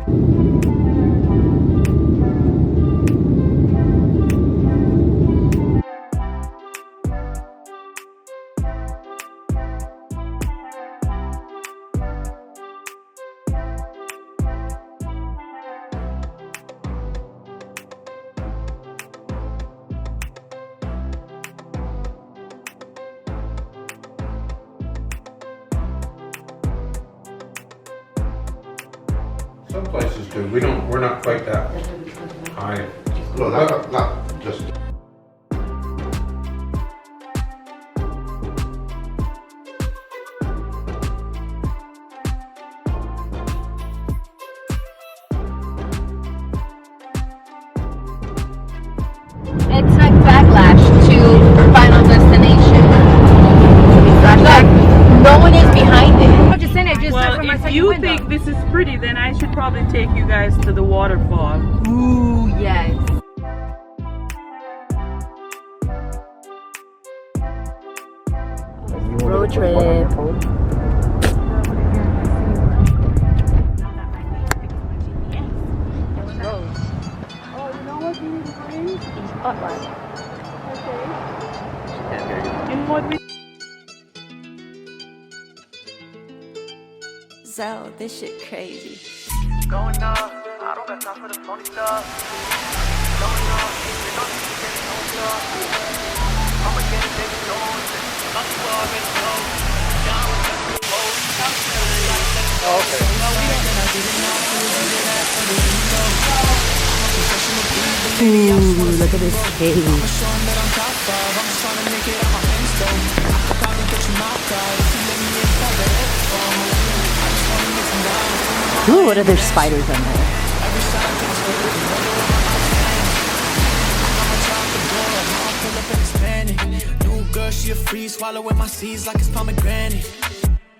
Some places do. We're not quite that high. No, not just. It's like backlash to Final Destination. No one is behind it. I'm just in it. Just well, if you think this is pretty, then I should probably take you guys to the waterfall. Ooh, yes. Road trip. So this shit crazy. Going up, I don't got time for the phony stuff. Going up, they don't need to get no stuff. I'ma get it, baby, no more. I'm too already know. Down with the clothes. Okay. Ooh, look at this cave. Ooh, what are there spiders on there? New girl, she a free swallowing my seeds like it's pomegranate.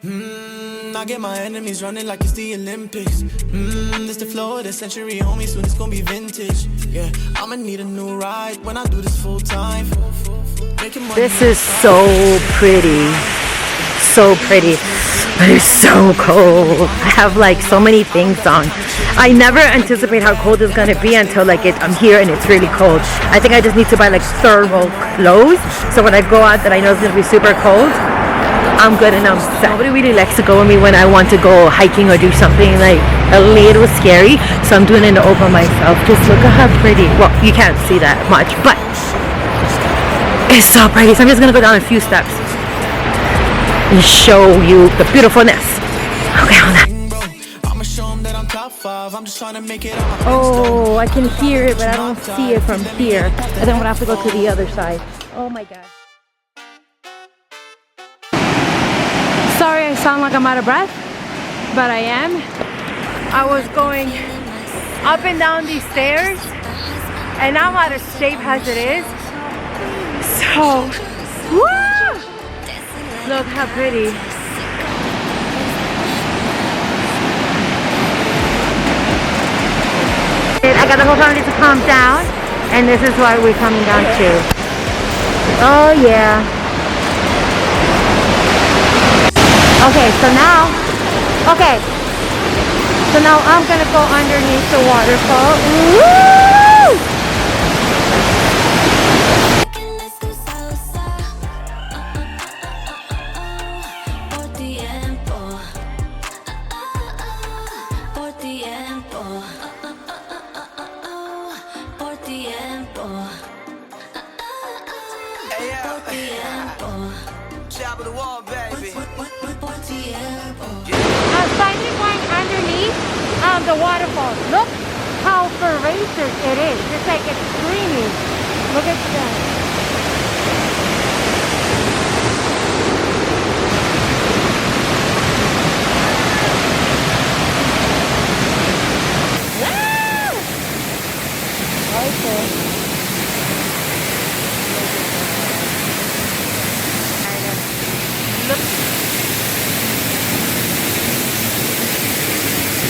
I get my enemies running like it's the Olympics. This the flow of the century, homie. Soon it's gonna be vintage. Yeah, I'ma need a new ride when I do this full time. This is so pretty. So pretty. But it's so cold. I have like so many things on. I never anticipate how cold it's gonna be until like I'm here and it's really cold. I think I just need to buy like thermal clothes so when I go out that I know it's gonna be super cold, I'm good and I'm set. Nobody really likes to go with me when I want to go hiking or do something like a little scary, so I'm doing it in the open myself. Just look at how pretty. Well, you can't see that much, but it's so pretty. So I'm just gonna go down a few steps and show you the beautifulness. Okay, hold on. Oh, I can hear it, but I don't see it from here. And then I'm gonna have to go to the other side. Oh my god. Sorry, I sound like I'm out of breath, but I am. I was going up and down these stairs, and I'm out of shape as it is. So, woo! Look how pretty. I got the whole family to calm down, and this is why we're coming down too. Oh yeah. Okay, so now I'm gonna go underneath the waterfall. Woo! Top of the wall, baby. I'm finally going underneath the waterfall. Look how ferocious it is. It's like it's screaming. Look at that.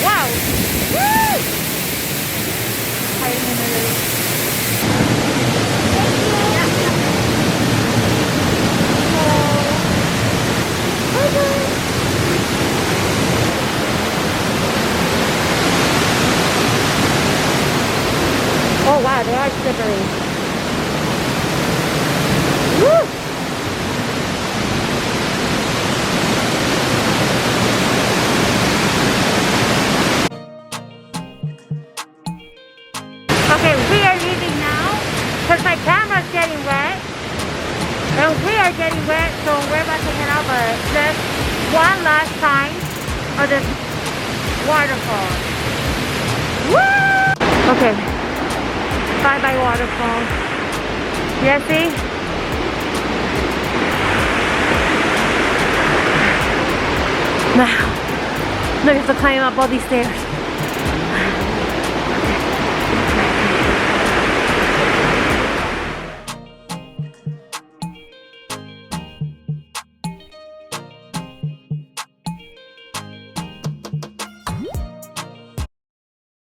Wow! Woo! Hiding in the little... actually. Woo! Okay, we are leaving now because my camera's getting wet. And we are getting wet, so we're about to head out, but just one last time of this waterfall. Woo! Okay. Bye-bye waterfall. Yeah, see? Now, we have to climb up all these stairs.